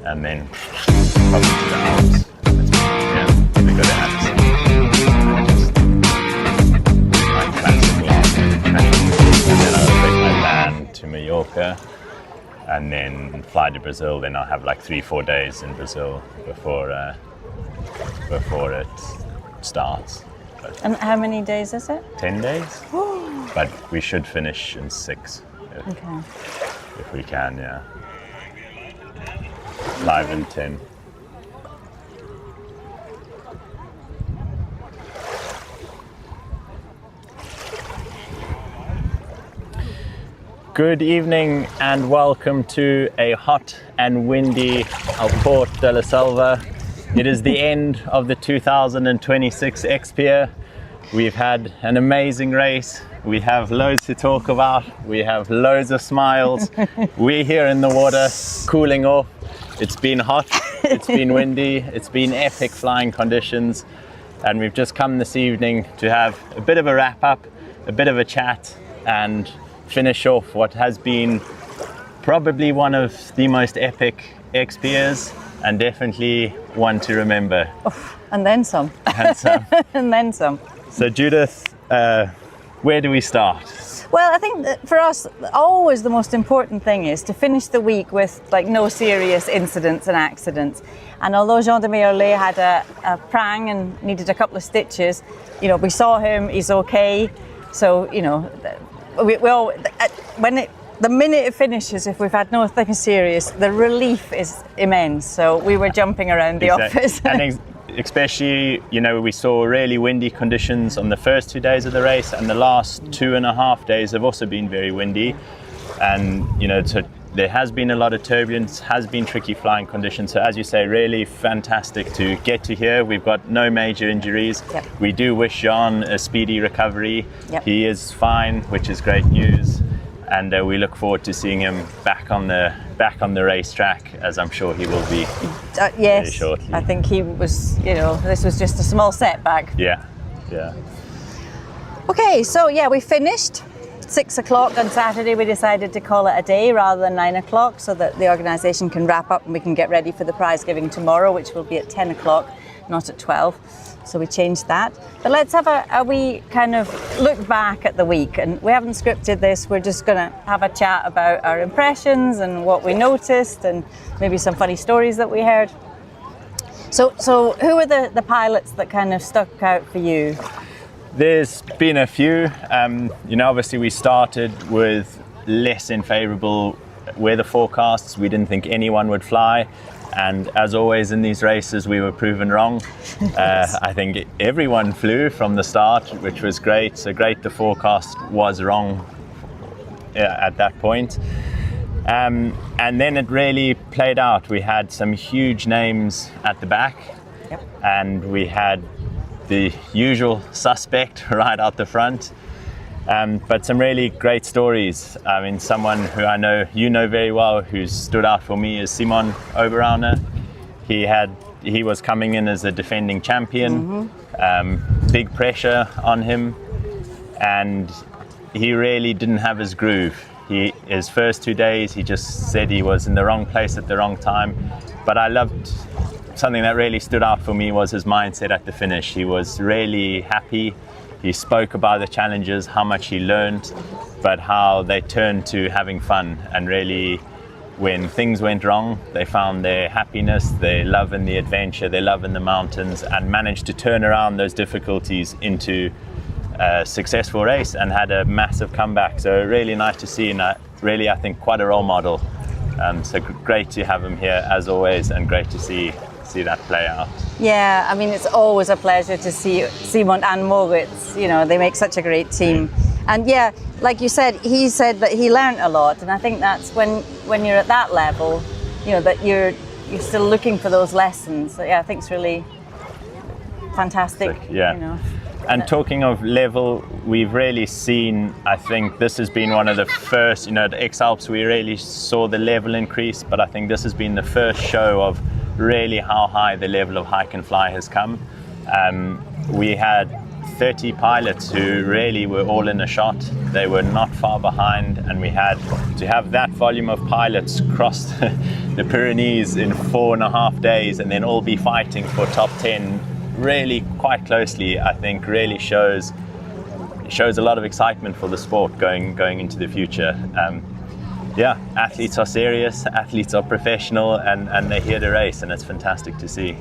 and then probably to the Alps. Yeah, we go to Alps. Like classic last night. And then I'll take my van to Mallorca, and then fly to Brazil. Then I'll have like 3-4 days in Brazil before it starts. But And how many days is it? 10 days, but we should finish in 6 if we can, yeah. 5 and 10. Good evening and welcome to a hot and windy Port de la Selva. It is the end of the 2026 X-Pyr. We've had an amazing race. We have loads to talk about. We have loads of smiles. We're here in the water, cooling off. It's been hot, it's been windy, it's been epic flying conditions. And we've just come this evening to have a bit of a wrap up, a bit of a chat, and finish off what has been probably one of the most epic X-Pyrs, and definitely one to remember. Oh, and then some. And some. And then some. So Judith, where do we start? Well, I think that for us, always the most important thing is to finish the week with like no serious incidents and accidents. And although Jean de Meillet had a prang and needed a couple of stitches, you know, we saw him, he's okay. So, you know, we all, the minute it finishes, if we've had nothing serious, the relief is immense. So we were jumping around the office. And especially, you know, we saw really windy conditions on the first 2 days of the race, and the last 2.5 days have also been very windy. And, you know, there has been a lot of turbulence, has been tricky flying conditions. So as you say, really fantastic to get to here. We've got no major injuries. Yep. We do wish Jean a speedy recovery. Yep. He is fine, which is great news. And we look forward to seeing him back on the racetrack, as I'm sure he will be yes, very shortly. I think he was, you know, this was just a small setback. Yeah. Okay, so yeah, we finished 6 o'clock on Saturday. We decided to call it a day rather than 9 o'clock so that the organisation can wrap up and we can get ready for the prize giving tomorrow, which will be at 10 o'clock, not at 12. So we changed that. But let's have a wee kind of look back at the week. And we haven't scripted this. We're just going to have a chat about our impressions and what we noticed and maybe some funny stories that we heard. So who were the pilots that kind of stuck out for you? There's been a few. You know, obviously we started with less than favourable weather forecasts. We didn't think anyone would fly. And as always in these races, we were proven wrong. I think everyone flew from the start, which was great. So great the forecast was wrong at that point. And then it really played out. We had some huge names at the back. Yep. And we had the usual suspect right out the front. But some really great stories. I mean, someone who I know you know very well, who's stood out for me, is Simon Oberauner. He was coming in as a defending champion. Big pressure on him, and he really didn't have his groove. His first 2 days, he just said he was in the wrong place at the wrong time. But I loved something that really stood out for me was his mindset at the finish. He was really happy. He spoke about the challenges, how much he learned, but how they turned to having fun. And really, when things went wrong, they found their happiness, their love in the adventure, their love in the mountains, and managed to turn around those difficulties into a successful race and had a massive comeback. So really nice to see, and really, I think, quite a role model. So great to have him here as always, and great to see that play out. Yeah, I mean, it's always a pleasure to see Simon and Moritz. You know, they make such a great team. And yeah, like you said, he said that he learned a lot, and I think that's when you're at that level, you know, that you're still looking for those lessons. So yeah, I think it's really fantastic. Yeah. You know. And talking of level, we've really seen, I think this has been one of the first, you know, the X-Alps, we really saw the level increase, but I think this has been the first show of really how high the level of hike and fly has come. We had 30 pilots who really were all in a shot. They were not far behind, and we had to have that volume of pilots cross the Pyrenees in 4.5 days and then all be fighting for top 10 really quite closely. I think really shows a lot of excitement for the sport going into the future. Yeah, athletes are serious, athletes are professional, and they're here to race, and it's fantastic to see.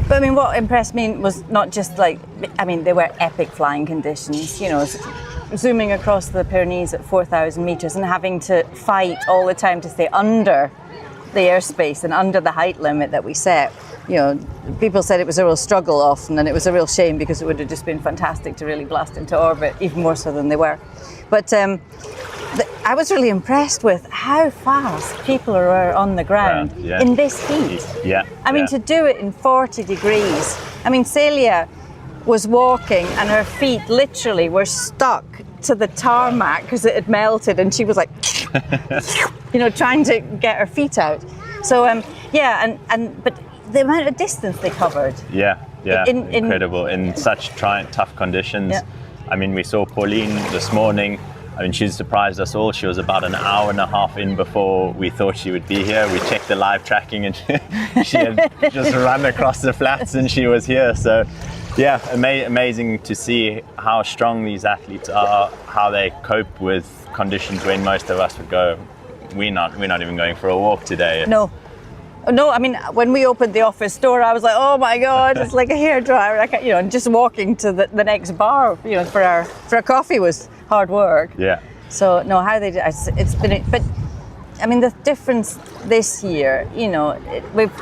But I mean, what impressed me was not just like, I mean, they were epic flying conditions, you know, zooming across the Pyrenees at 4,000 meters and having to fight all the time to stay under the airspace and under the height limit that we set. You know, people said it was a real struggle often, and it was a real shame because it would have just been fantastic to really blast into orbit, even more so than they were. But I was really impressed with how fast people are on the ground in this heat. Yeah. I mean, to do it in 40 degrees. I mean, Celia was walking and her feet literally were stuck to the tarmac because it had melted, and she was like, you know, trying to get her feet out. So, but the amount of distance they covered. Incredible in such tough conditions. Yeah. I mean, we saw Pauline this morning. I mean, she surprised us all. She was about an hour and a half in before we thought she would be here. We checked the live tracking, and she had just run across the flats and she was here. So yeah, amazing to see how strong these athletes are, how they cope with conditions when most of us would go, we're not even going for a walk today. No, I mean, when we opened the office door, I was like, oh my God, it's like a hairdryer. You know, and just walking to the next bar, you know, for a coffee was hard work. Yeah. So no, how they did it's been, but I mean, the difference this year, you know, we've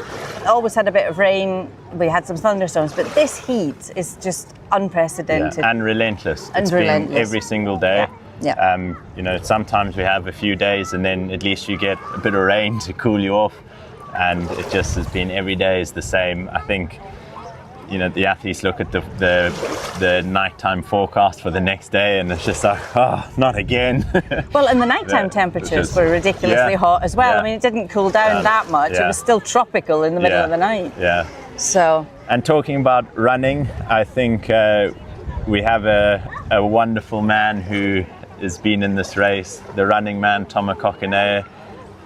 always had a bit of rain. We had some thunderstorms, but this heat is just unprecedented. Yeah, and relentless. It's been every single day. Yeah. You know, sometimes we have a few days and then at least you get a bit of rain to cool you off. And it just has been every day is the same. I think, you know, the athletes look at the nighttime forecast for the next day and it's just like, oh, not again. Well, and the nighttime temperatures were ridiculously hot as well. Yeah. I mean, it didn't cool down that much. Yeah. It was still tropical in the middle of the night. Yeah. So. And talking about running, I think we have a wonderful man who has been in this race, the running man, Thomas Coquenay,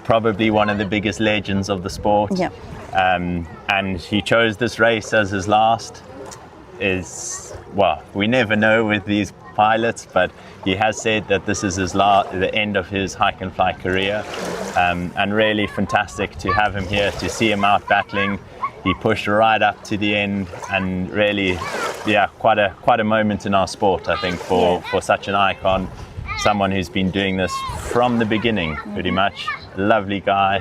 probably one of the biggest legends of the sport. Yeah. And he chose this race as his last. Well, we never know with these pilots, but he has said that this is the end of his hike and fly career. And really fantastic to have him here, to see him out battling. He pushed right up to the end, and really, quite a moment in our sport, I think, for such an icon. Someone who's been doing this from the beginning, pretty much. Lovely guy,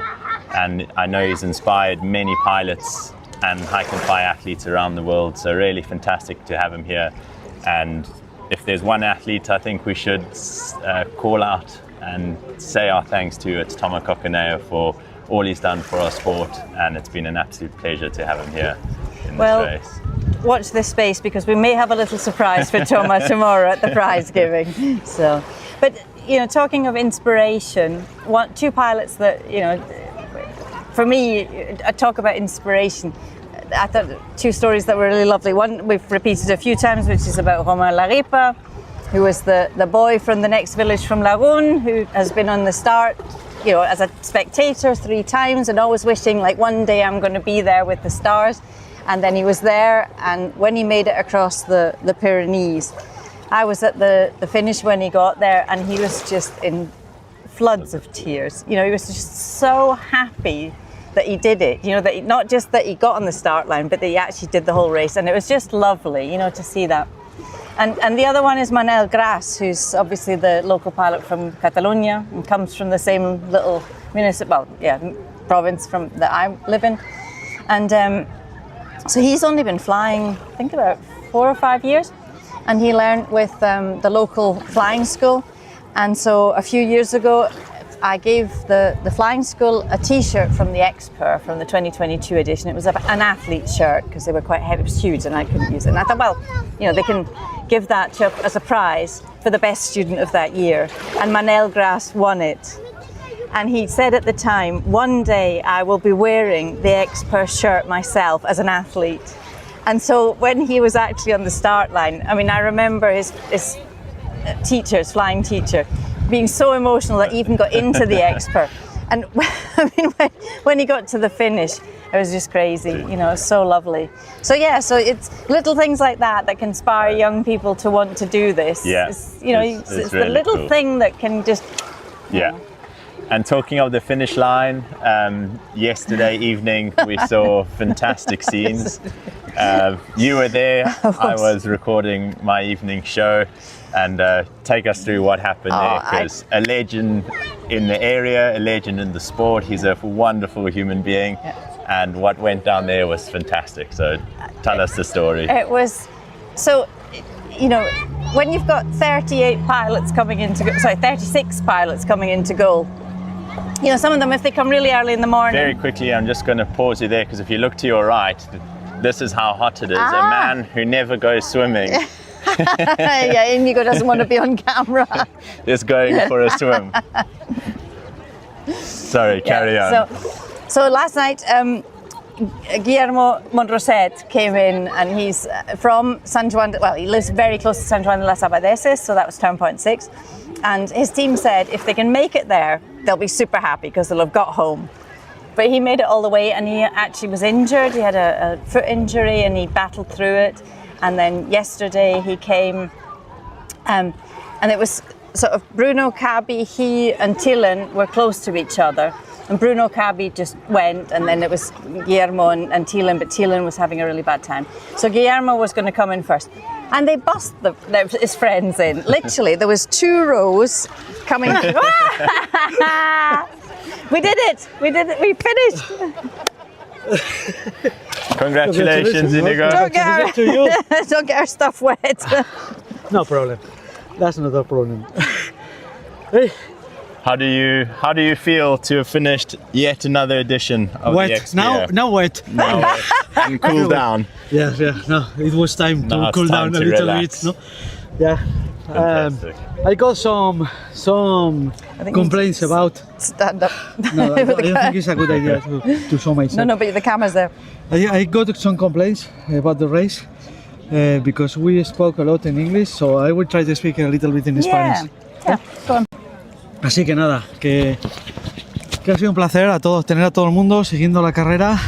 and I know he's inspired many pilots and hike and fly athletes around the world, so really fantastic to have him here. And if there's one athlete I think we should call out and say our thanks to, it's Thomas Coquenay for all he's done for our sport, and it's been an absolute pleasure to have him here in this race. Watch this space, because we may have a little surprise for Thomas tomorrow at the prize giving. So, but you know, talking of inspiration, two pilots that, you know, for me, I talk about inspiration. I thought two stories that were really lovely. One we've repeated a few times, which is about Romain Laripa, who was the boy from the next village from Lagoon, who has been on the start, you know, as a spectator 3 times and always wishing like one day I'm going to be there with the stars. And then he was there, and when he made it across the Pyrenees, I was at the finish when he got there, and he was just in floods of tears. You know, he was just so happy that he did it. You know, that not just that he got on the start line, but that he actually did the whole race, and it was just lovely, you know, to see that. And the other one is Manel Gras, who's obviously the local pilot from Catalonia and comes from the same little province that I live in, and. So he's only been flying, I think, about 4 or 5 years, and he learned with the local flying school. And so a few years ago, I gave the flying school a T-shirt from the X-Pyr from the 2022 edition. It was an athlete shirt because they were quite heavy. It was huge, and I couldn't use it. And I thought, well, you know, they can give that as a prize for the best student of that year. And Manel Gras won it. And he said at the time, one day I will be wearing the X-Pyr shirt myself as an athlete. And so when he was actually on the start line, I mean, I remember his teachers, flying teacher, being so emotional that he even got into the X-Pyr. And I mean, when he got to the finish, it was just crazy, you know, so lovely. So yeah, so it's little things like that that can inspire young people to want to do this. Yeah, it's really the little cool thing that can just, yeah. And talking of the finish line, yesterday evening we saw fantastic scenes. You were there, I was recording my evening show, and take us through what happened there, because a legend in the area, a legend in the sport, he's a wonderful human being, and what went down there was fantastic. So tell us the story. It was, so, you know, when you've got 36 pilots coming into goal, you know, some of them, if they come really early in the morning. Very quickly, I'm just going to pause you there, because if you look to your right, this is how hot it is. A man who never goes swimming. Yeah, Inigo doesn't want to be on camera. Is going for a swim. Sorry, carry on. So last night, Guillermo Monroset came in, and he's from San Juan, well, he lives very close to San Juan de las Abadeses, so that was turn point 6. And his team said if they can make it there, they'll be super happy because they'll have got home. But he made it all the way, and he actually was injured. He had a foot injury, and he battled through it. And then yesterday he came, and it was sort of Bruno Cabi, he and Thielen were close to each other. And Bruno Cabi just went, and then it was Guillermo and Thielen, but Thielen was having a really bad time. So Guillermo was going to come in first. And they bussed his friends in. Literally, there was 2 rows coming through. We did it, we finished. Congratulations, Inigo. Don't get our stuff wet. No problem. That's not a problem. How do you feel to have finished yet another edition of the X-Pyr? Now wet. Now wet. And cool down. Yeah. No, it was time to cool down a little bit. No? Yeah. I got some complaints about. Stand up. No, I don't think it's a good idea to show myself. No, but the camera's there. I got some complaints about the race because we spoke a lot in English, so I will try to speak a little bit in Spanish. Yeah, go on. Así que nada, que ha sido un placer tener a todo el mundo siguiendo la carrera.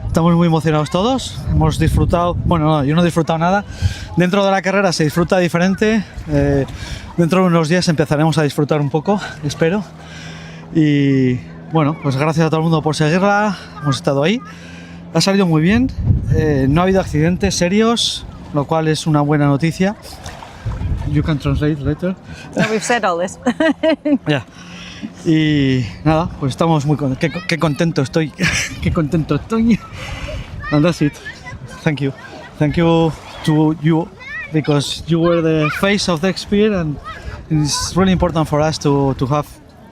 Estamos muy emocionados todos, hemos disfrutado, bueno, no, yo no he disfrutado nada. Dentro de la carrera se disfruta diferente, dentro de unos días empezaremos a disfrutar un poco, espero. Y bueno, pues gracias a todo el mundo por seguirla, hemos estado ahí. Ha salido muy bien, no ha habido accidentes serios, lo cual es una buena noticia. You can translate later. No, we've said all this. Yeah. Y nada, pues estamos muy contentos. Qué contento estoy. Qué contento estoy. And that's it. Thank you. Thank you to you, because you were the face of the X-Pyr, and it's really important for us to have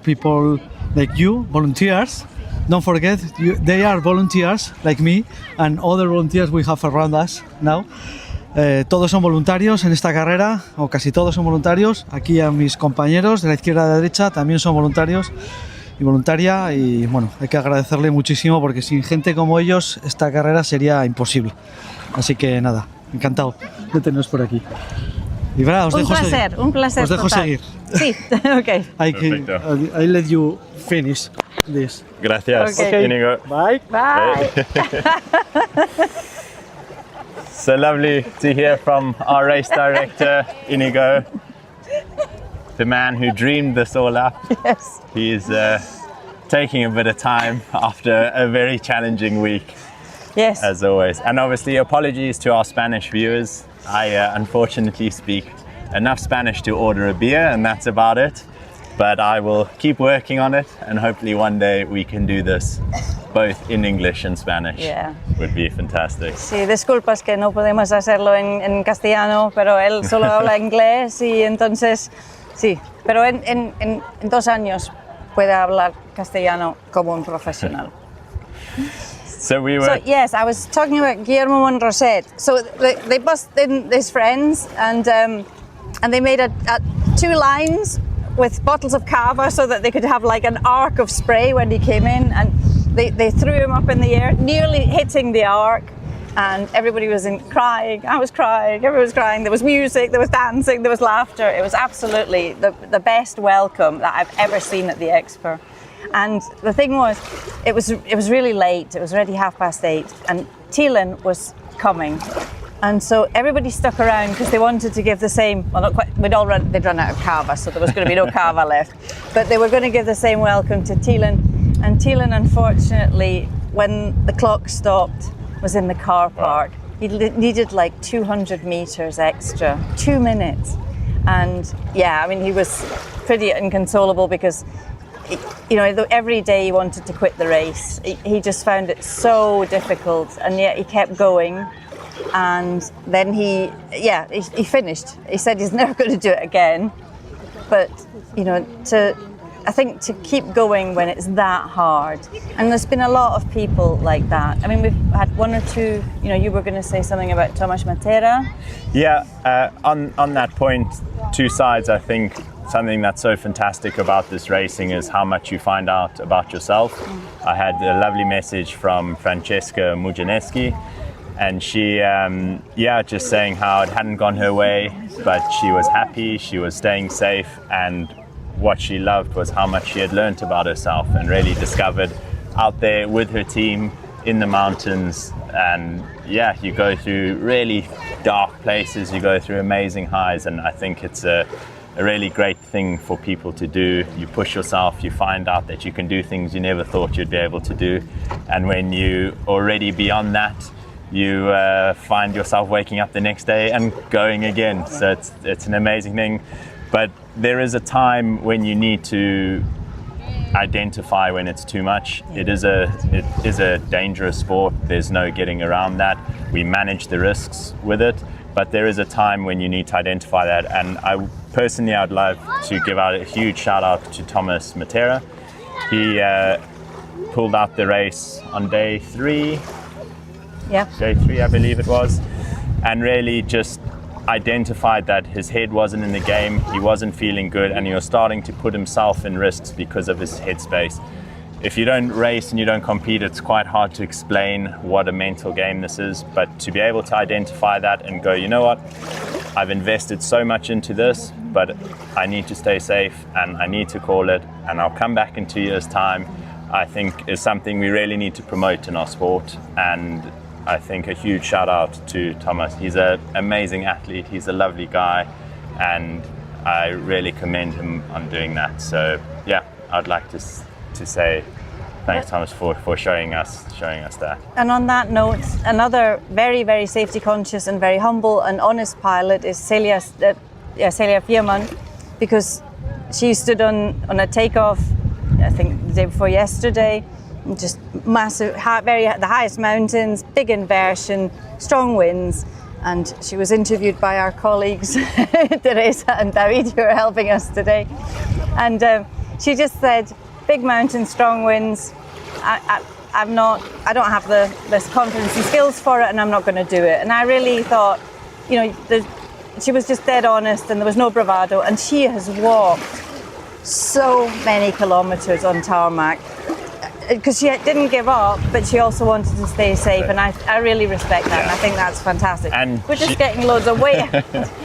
people like you, volunteers. Don't forget, they are volunteers like me and other volunteers we have around us now. Todos son voluntarios en esta carrera, o casi todos son voluntarios. Aquí a mis compañeros de la izquierda a la derecha también son voluntarios y voluntaria, y bueno, hay que agradecerle muchísimo porque sin gente como ellos esta carrera sería imposible. Así que nada, encantado de teneros por aquí. Y verdad, os dejo seguir. Un placer. Os dejo seguir. Sí, ok. I let you finish this. Gracias, Okay. Inigo. Bye. Bye. So lovely to hear from our race director, Inigo, the man who dreamed this all up. Yes. He is taking a bit of time after a very challenging week, Yes. as always. And obviously apologies to our Spanish viewers. I unfortunately speak enough Spanish to order a beer, and that's about it. But I will keep working on it, and hopefully one day we can do this both in English and Spanish. Yeah. Would be fantastic. Sí, disculpas que no podemos hacerlo en castellano, pero él solo habla inglés, y entonces sí, pero en 2 años puede hablar castellano como un profesional. So we were. So yes, I was talking about Guillermo Monroset. So they bussed in his friends, and they made 2 lines with bottles of cava so that they could have like an arc of spray when he came in, and they threw him up in the air, nearly hitting the arc, and everybody was crying. I was crying, everyone was crying. There was music, there was dancing, there was laughter. It was absolutely the best welcome that I've ever seen at the X-Pyr. And the thing was, it was really late. It was already 8:30, and Thielen was coming. And so everybody stuck around because they wanted to give the same, well, not quite, they'd run out of cava, so there was going to be no cava left. But they were going to give the same welcome to Thielen. And Thielen, unfortunately, when the clock stopped, was in the car park. He needed like 200 meters extra, 2 minutes. And yeah, I mean, he was pretty inconsolable because, you know, every day he wanted to quit the race. He just found it so difficult, and yet he kept going. And then he finished. He said he's never going to do it again. But, you know, I think to keep going when it's that hard. And there's been a lot of people like that. I mean, we've had one or two, you know, you were going to say something about Tomasz Matera. Yeah, on that point, two sides. I think something that's so fantastic about this racing is how much you find out about yourself. I had a lovely message from Francesca Mujaneski, and she, just saying how it hadn't gone her way, but she was happy, she was staying safe, and what she loved was how much she had learned about herself and really discovered out there with her team in the mountains. And yeah, you go through really dark places, you go through amazing highs, and I think it's a really great thing for people to do. You push yourself, you find out that you can do things you never thought you'd be able to do, and when you already beyond that, you find yourself waking up the next day and going again. So it's an amazing thing. But there is a time when you need to identify when it's too much. It is a dangerous sport. There's no getting around that. We manage the risks with it, but there is a time when you need to identify that. And I'd love to give out a huge shout out to Tomasz Matera. He pulled out the race on day 3. Yeah. Day 3, I believe it was, and really just identified that his head wasn't in the game, he wasn't feeling good, and he was starting to put himself in risks because of his headspace. If you don't race and you don't compete, it's quite hard to explain what a mental game this is, but to be able to identify that and go, you know what, I've invested so much into this, but I need to stay safe and I need to call it, and I'll come back in 2 years' time, I think is something we really need to promote in our sport. And I think a huge shout out to Thomas. He's an amazing athlete, he's a lovely guy, and I really commend him on doing that. So yeah, I'd like to say thanks, Thomas, for showing us that. And on that note, another very, very safety conscious and very humble and honest pilot is Celia Fierman, because she stood on a takeoff, I think the day before yesterday, just massive, the highest mountains, big inversion, strong winds, and she was interviewed by our colleagues Teresa and David, who are helping us today, and she just said, big mountains, strong winds, I don't have the confidence and skills for it, and I'm not going to do it. And I really thought, you know, she was just dead honest, and there was no bravado, and she has walked so many kilometers on tarmac because she didn't give up, but she also wanted to stay safe, and I really respect that. Yeah. And I think that's fantastic. And we're just getting loads of weight. I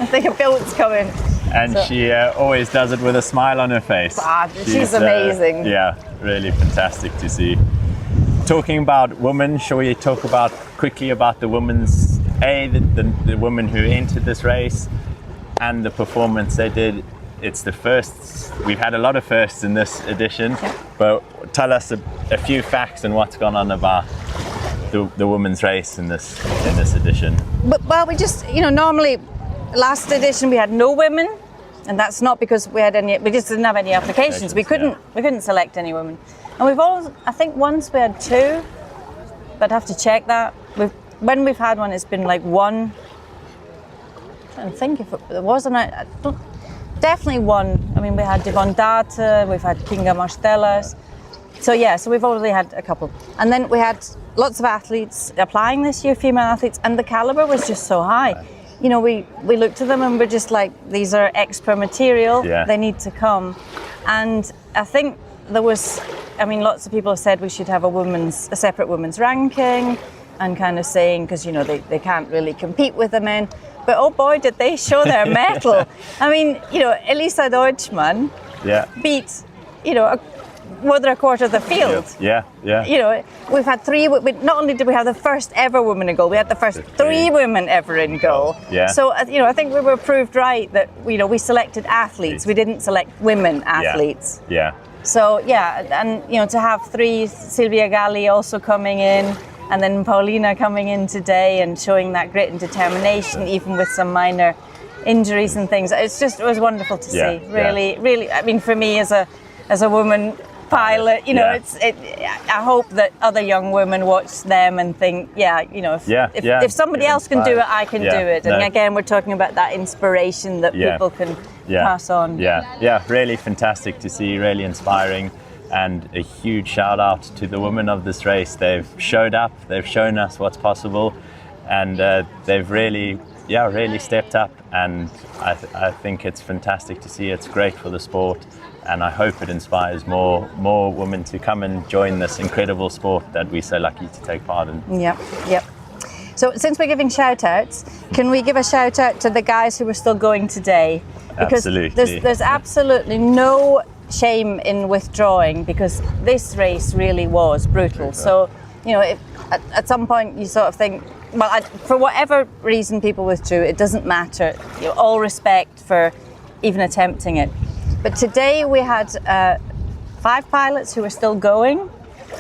think a boat's coming. And so, she always does it with a smile on her face. She's amazing. Yeah, really fantastic to see. Talking about women, shall we talk quickly about the women's, the women who entered this race and the performance they did. It's the first. We've had a lot of firsts in this edition, yeah. But tell us a few facts and what's gone on about the women's race in this edition. Well, we just, you know, normally last edition we had no women, and that's not because we just didn't have any applications. We couldn't select any women, and I think once we had 2, but I have to check that. When we've had one, it's been like 1. I'm trying to think if there wasn't. Definitely 1. I mean, we had Devon Data, we've had Kinga Marstelas. So yeah, so we've already had a couple. And then we had lots of athletes applying this year, female athletes, and the caliber was just so high. You know, we looked at them and we're just like, these are X-Pyr material, They need to come. And I think there was, lots of people have said we should have a separate women's ranking. and kind of saying, because, you know, they can't really compete with the men. But oh boy, did they show their mettle. I mean, you know, Elisa Deutschmann beat, you know, more than a quarter of the field. Yeah. You know, we've had not only did we have the first ever woman in goal, we had the first three women ever in goal. Yeah. So, you know, I think we were proved right that, you know, we selected athletes. We didn't select women athletes. Yeah. So, yeah, and, you know, to have three, Silvia Galli also coming in, and then Paulina coming in today and showing that grit and determination, even with some minor injuries and things. It was wonderful to see. Really, I mean, for me as a woman pilot, you know, I hope that other young women watch them and think, you know, if somebody else can do it, I can do it. And again, we're talking about that inspiration that people can pass on. Yeah, really fantastic to see, really inspiring. And a huge shout out to the women of this race. They've showed up, they've shown us what's possible, and they've really stepped up. And I think it's fantastic to see. It's great for the sport, and I hope it inspires more women to come and join this incredible sport that we're so lucky to take part in. Yep. So since we're giving shout outs, can we give a shout out to the guys who are still going today? Because absolutely. There's absolutely no shame in withdrawing, because this race really was brutal. So, you know, at some point you sort of think, well, for whatever reason people withdrew, it doesn't matter. You know, all respect for even attempting it. But today we had 5 pilots who were still going.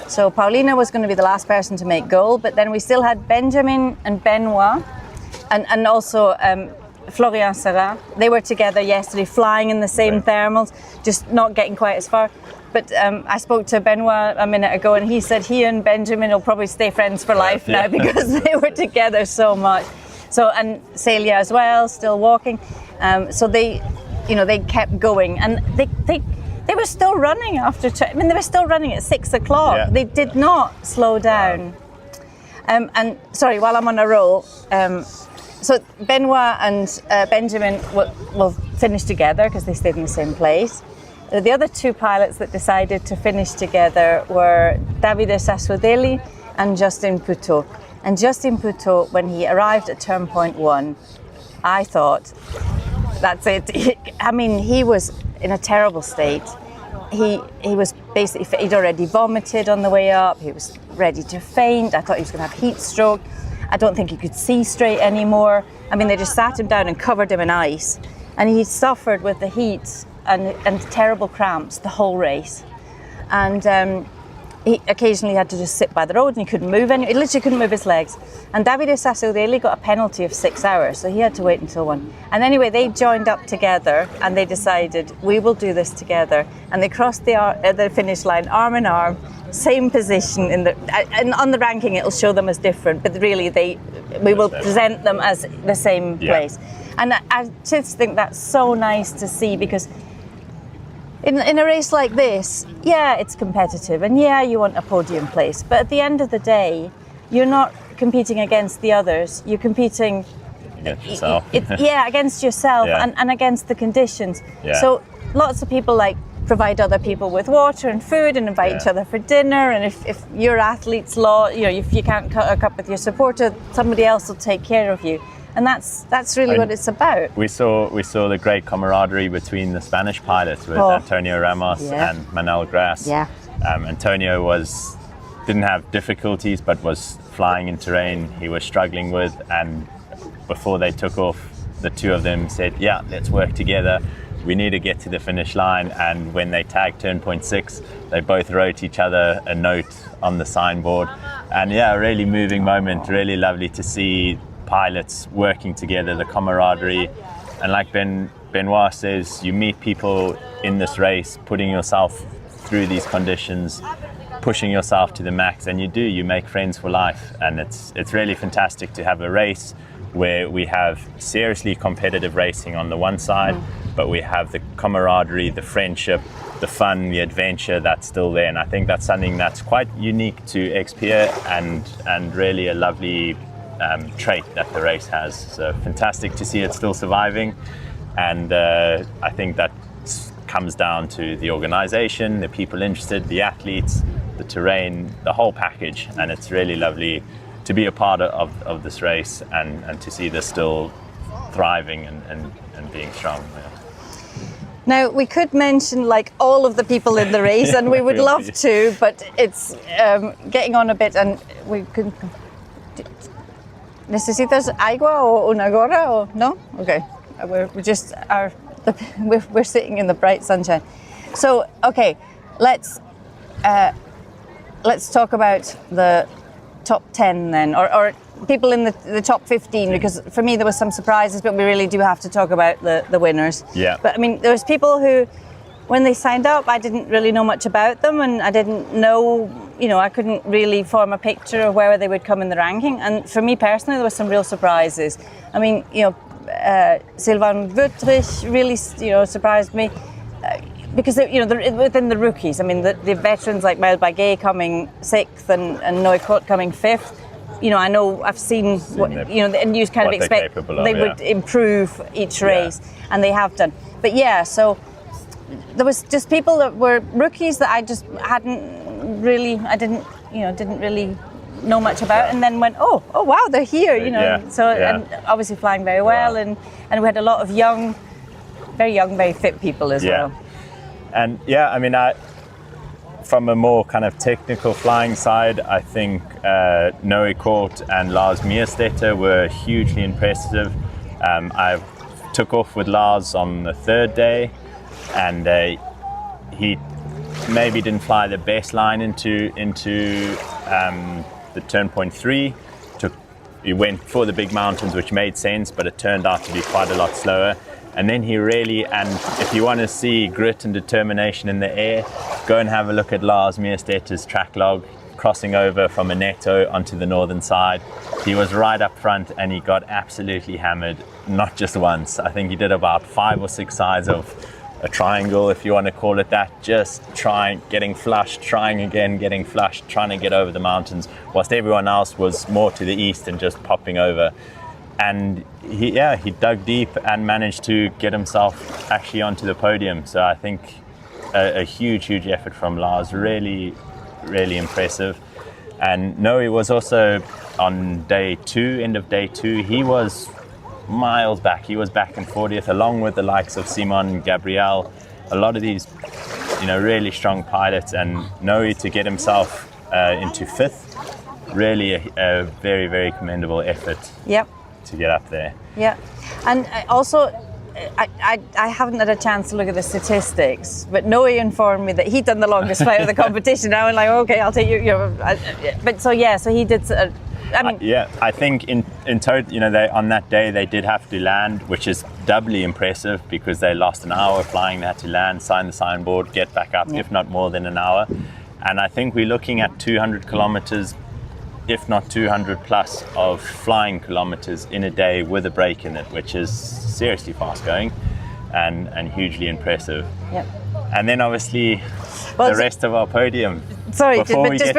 So Paulina was going to be the last person to make goal, but then we still had Benjamin and Benoit, and also Florian Serra. They were together yesterday, flying in the same thermals, just not getting quite as far. But I spoke to Benoit a minute ago, and he said he and Benjamin will probably stay friends for life now because they were together so much. So, and Celia as well, still walking. So they kept going, and they were still running after. They were still running at 6 o'clock. Yeah. They did not slow down. And sorry, while I'm on a roll. So Benoit and Benjamin will finish together because they stayed in the same place. The other 2 pilots that decided to finish together were Davide Sassodeli and Justin Puteaux. And Justin Puteaux, when he arrived at turn point 1, I thought, that's it. He was in a terrible state. He was basically, he'd already vomited on the way up. He was ready to faint. I thought he was going to have heat stroke. I don't think he could see straight anymore. They just sat him down and covered him in ice. And he suffered with the heat and terrible cramps the whole race. And he occasionally had to just sit by the road, and he couldn't move he literally couldn't move his legs. And Davide Sassodeli got a penalty of 6 hours, so he had to wait until 1. And anyway, they joined up together and they decided, we will do this together. And they crossed the finish line arm in arm, same position and on the ranking it'll show them as different, but really we will present them as the same place. And I just think that's so nice to see, because in a race like this, it's competitive, and you want a podium place, but at the end of the day, you're not competing against the others, you're competing against yourself. Against yourself and against the conditions. So lots of people provide other people with water and food and invite each other for dinner, and if your athlete's if you can't cut a cup with your supporter, somebody else will take care of you. And that's really what it's about. We saw the great camaraderie between the Spanish pilots with Antonio Ramos and Manuel Gras. Antonio didn't have difficulties, but was flying in terrain he was struggling with, and before they took off, the 2 of them said, let's work together. We need to get to the finish line. And when they tagged turn point 6, they both wrote each other a note on the signboard. And a really moving moment, really lovely to see pilots working together, the camaraderie. And like Benoit says, you meet people in this race, putting yourself through these conditions, pushing yourself to the max, and you make friends for life. And it's really fantastic to have a race where we have seriously competitive racing on the one side, but we have the camaraderie, the friendship, the fun, the adventure that's still there. And I think that's something that's quite unique to X-Pyr and really a lovely trait that the race has. So fantastic to see it still surviving. And I think that comes down to the organization, the people interested, the athletes, the terrain, the whole package. And it's really lovely to be a part of this race and to see this still thriving and being strong. Yeah. Now, we could mention like all of the people in the race, and we would love to, but it's getting on a bit, and we could. ¿Necesitas agua o una gorra o no? Okay, we're sitting in the bright sunshine. So okay, let's talk about the top 10 then, or people in the top 15, because for me there was some surprises, but we really do have to talk about the winners. Yeah. But I mean, there was people who, when they signed up, I didn't really know much about them, and I didn't know, I couldn't really form a picture of where they would come in the ranking. And for me personally, there was some real surprises. I mean, Sylvain Wuttrich really, surprised me. Because within the rookies, I mean, the veterans like Mel Baguet coming 6th and Neucott coming 5th. I know I've seen what, and you kind of expect they would improve each race, and they have done. But yeah, so there was just people that were rookies that I just didn't really know much about, and then went, oh wow, they're here, and obviously flying very well, and we had a lot of very fit people as well. And yeah, I mean, from a more kind of technical flying side, I think Noe Kort and Lars Meerstetter were hugely impressive. I took off with Lars on the 3rd day, and he maybe didn't fly the best line into the turn point 3. He went for the big mountains, which made sense, but it turned out to be quite a lot slower. And then he really, and if you want to see grit and determination in the air, go and have a look at Lars Meerstetter's track log, crossing over from Aneto onto the northern side. He was right up front and he got absolutely hammered, not just once. I think he did about 5 or 6 sides of a triangle, if you want to call it that, just getting flushed, trying again, getting flushed, trying to get over the mountains, whilst everyone else was more to the east and just popping over. And he dug deep and managed to get himself actually onto the podium. So I think a huge effort from Lars, really impressive. And Noe was also on day 2, end of day 2, he was miles back. He was back in 40th, along with the likes of Simon, Gabriel, a lot of these, really strong pilots. And Noe to get himself into 5th, really a very, very commendable effort. Yep. To get up there. Yeah, and also, I haven't had a chance to look at the statistics, but Noe informed me that he'd done the longest flight of the competition. I was like, okay, I'll take you. So he did. I think in total, they on that day they did have to land, which is doubly impressive because they lost an hour flying. They had to land, sign the signboard, get back up, if not more than an hour. And I think we're looking at 200 kilometers. If not 200 plus of flying kilometers in a day with a break in it, which is seriously fast going and hugely impressive. Yep. And then obviously the rest of our podium. Sorry, before we get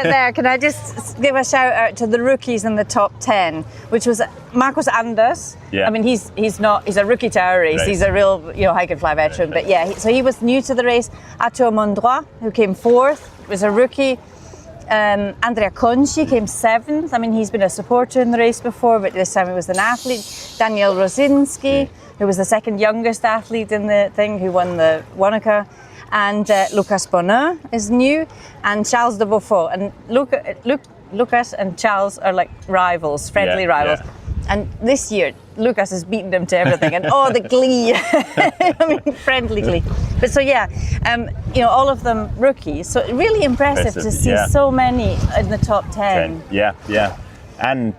there, can I just give a shout out to the rookies in the top 10, which was Marcus Anders. Yeah. I mean, he's a rookie to our race. He's a real hike and fly veteran. But yeah, so he was new to the race. Arthur Mondroit, who came 4th, was a rookie. Andrea Conchi came 7th. I mean, he's been a supporter in the race before, but this time he was an athlete. Daniel Rosinski, who was the 2nd youngest athlete in the thing, who won the Wanaka. And Lucas Bonheur is new, and Charles de Beaufort. And Lucas and Charles are like rivals, friendly rivals. Yeah. And this year, Lucas has beaten them to everything, and the glee! I mean, friendly glee. But so all of them rookies. So really impressive to see so many in the top 10. Yeah, and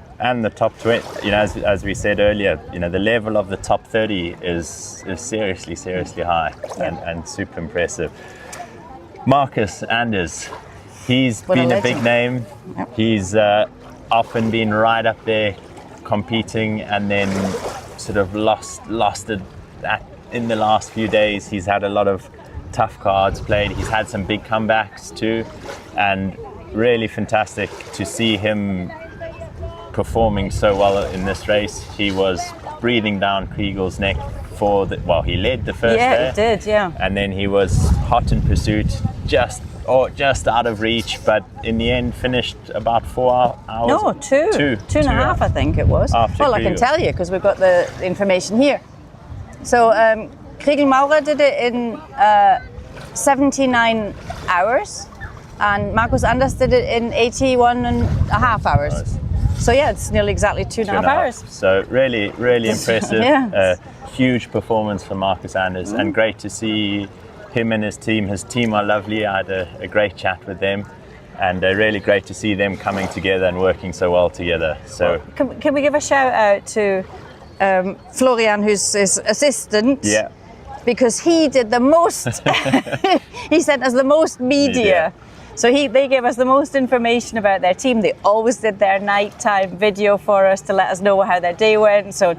the top 20. As we said earlier, the level of the top 30 is seriously high and super impressive. Marcus Anders, he's been a big name. Yep. He's often been right up there, competing, and then sort of lost it in the last few days. He's had a lot of tough cards played. He's had some big comebacks too, and really fantastic to see him performing so well in this race. He was breathing down Kriegel's neck he led the first day. Yeah, he did, yeah. And then he was hot in pursuit, just or just out of reach, but in the end finished about 4 hours. No, two and a half, I think it was. Well, I can tell you because we've got the information here. So Kriegel Maurer did it in 79 hours, and Markus Anders did it in 81 and a half hours. Nice. So yeah, it's nearly exactly 2.5 hours. So really, really impressive. Yeah. Huge performance from Markus Anders, and great to see him and his team. His team are lovely. I had a great chat with them, and really great to see them coming together and working so well together. So can we give a shout out to Florian, who's his assistant? Yeah. Because he did the most. He sent us the most media. So they gave us the most information about their team. They always did their nighttime video for us to let us know how their day went. So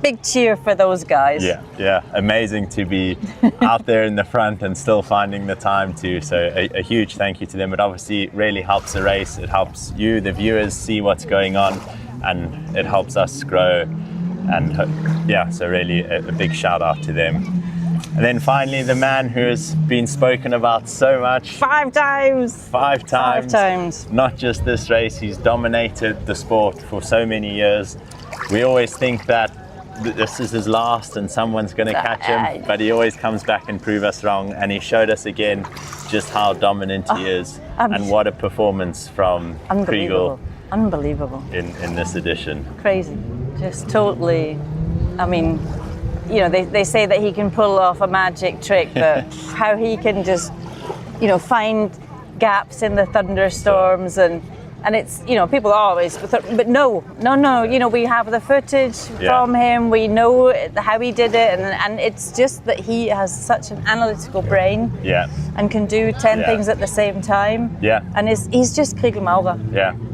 big cheer for those guys. Yeah, amazing to be out there in the front and still finding the time to. So a huge thank you to them. It obviously really helps the race. It helps you, the viewers, see what's going on, and it helps us grow. And so really a big shout out to them. And then finally, the man who has been spoken about so much. 5 times. 5 times. 5 times. Not just this race, he's dominated the sport for so many years. We always think that this is his last and someone's going to catch him, but he always comes back and prove us wrong. And he showed us again just how dominant he is, and what a performance from Kriegel. Unbelievable. In this edition. Crazy. Just totally, I mean, you know, they say that he can pull off a magic trick, but how he can just, you know, find gaps in the thunderstorms, and it's, you know, people always, but no, you know, we have the footage from him, we know how he did it, and it's just that he has such an analytical brain, and can do 10 things at the same time, and he's just Kriegel Maurer.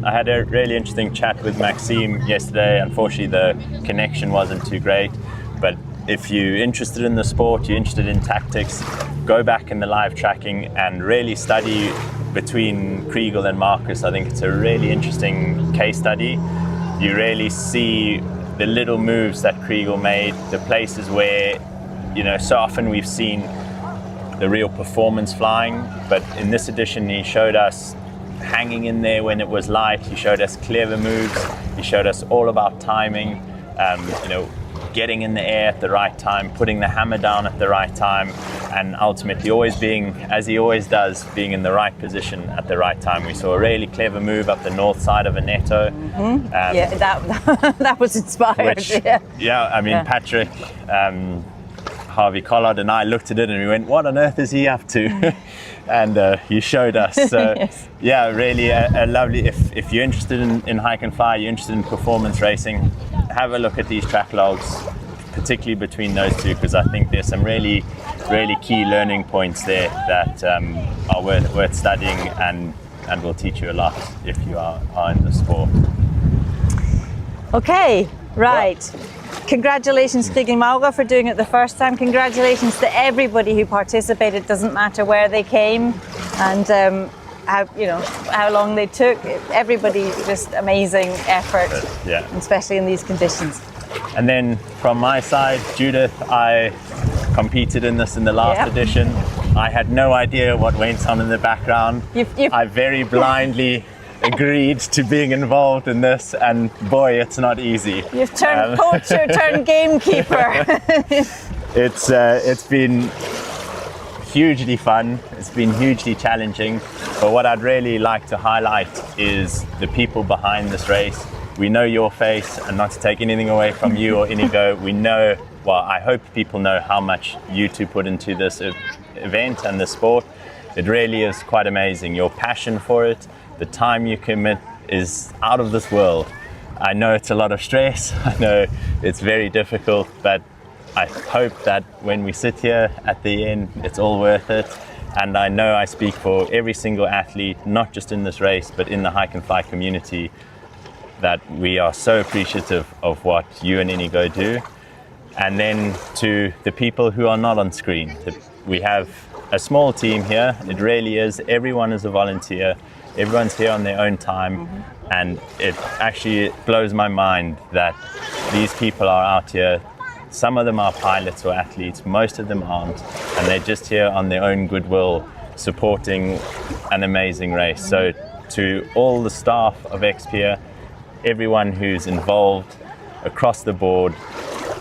I had a really interesting chat with Maxime yesterday. Unfortunately, the connection wasn't too great, but if you're interested in the sport, you're interested in tactics, go back in the live tracking and really study between Kriegel and Markus. I think it's a really interesting case study. You really see the little moves that Kriegel made, the places where, you know, so often we've seen the real performance flying, but in this edition he showed us hanging in there when it was light, he showed us clever moves, he showed us all about timing, you know, getting in the air at the right time, putting the hammer down at the right time, and ultimately always being, as he always does, being in the right position at the right time. We saw a really clever move up the north side of Veneto. That was inspired. Which, I mean, Patrick, Harvey Collard and I looked at it and we went, what on earth is he up to? And he showed us. So really a lovely, if you're interested in hike and fly, you're interested in performance racing, have a look at these track logs, particularly between those two, because I think there's some really key learning points there that are worth studying and will teach you a lot if you are in the sport. Okay, right. Congratulations, Kriegel Maurer, for doing it the first time. Congratulations to everybody who participated. Doesn't matter where they came and how long they took. Everybody, just amazing effort, especially in these conditions. And then from my side, Judith, I competed in this in the last edition. I had no idea what went on in the background. I very blindly agreed to being involved in this, and boy, it's not easy. You've turned poacher, turned gamekeeper. It's been hugely fun. It's been hugely challenging. But what I'd really like to highlight is the people behind this race. We know your face, and not to take anything away from you or Inigo, we know, well, I hope people know how much you two put into this event and the sport. It really is quite amazing. Your passion for it, the time you commit is out of this world. I know it's a lot of stress, I know it's very difficult, but I hope that when we sit here at the end, it's all worth it. And I know I speak for every single athlete, not just in this race, but in the hike and fly community, that we are so appreciative of what you and Inigo do. And then to the people who are not on screen. We have a small team here. It really is. Everyone is a volunteer. Everyone's here on their own time. And it actually blows my mind that these people are out here. Some of them are pilots or athletes, most of them aren't, and they're just here on their own goodwill supporting an amazing race. So to all the staff of X-Pyr, everyone who's involved across the board,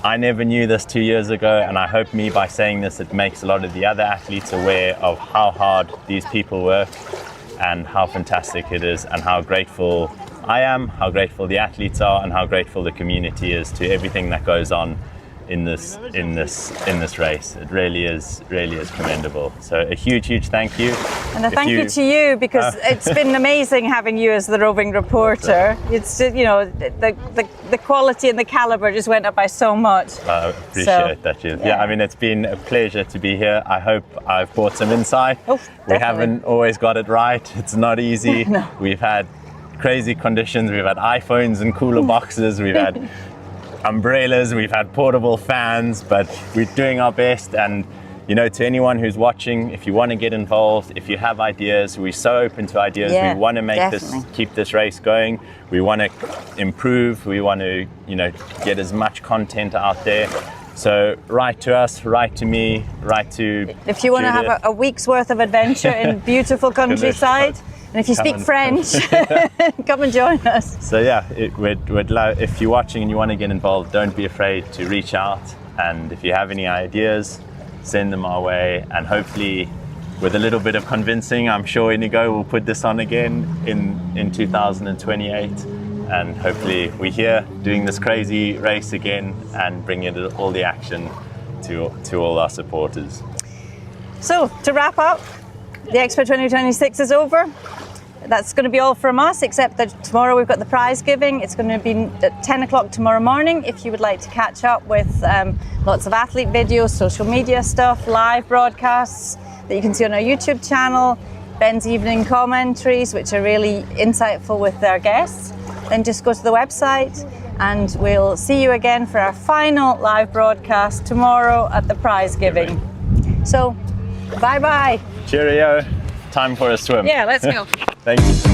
I never knew this 2 years ago, and I hope by saying this, it makes a lot of the other athletes aware of how hard these people work and how fantastic it is, and how grateful I am, how grateful the athletes are, and how grateful the community is to everything that goes on in this race. It really is commendable. So a huge thank you. And a thank you to you, because it's been amazing having you as the roving reporter. It's, you know, the quality and the caliber just went up by so much. I appreciate that. Yeah, I mean, it's been a pleasure to be here. I hope I've brought some insight. Oh, we haven't always got it right. It's not easy. No. We've had crazy conditions. We've had iPhones and cooler boxes. We've had umbrellas, we've had portable fans, but we're doing our best. And you know, to anyone who's watching, if you want to get involved, if you have ideas, we're so open to ideas. Yeah, we want to make definitely. keep this race going. We want to improve. We want to, you know, get as much content out there. So write to us, write to me, write to If you want to have a week's worth of adventure in beautiful countryside, and if you speak French, come and join us. So yeah, we'd love, if you're watching and you want to get involved, don't be afraid to reach out. And if you have any ideas, send them our way. And hopefully, with a little bit of convincing, I'm sure Inigo will put this on again in 2028. And hopefully we're here doing this crazy race again and bringing all the action to all our supporters. So to wrap up, the X-Pyr 2026 is over. That's going to be all from us, except that tomorrow we've got the prize giving. It's going to be at 10 o'clock tomorrow morning. If you would like to catch up with lots of athlete videos, social media stuff, live broadcasts that you can see on our YouTube channel, Ben's evening commentaries, which are really insightful with their guests, then just go to the website, and we'll see you again for our final live broadcast tomorrow at the prize giving. So, bye-bye. Cheerio. Time for a swim. Yeah, let's go. Thank you.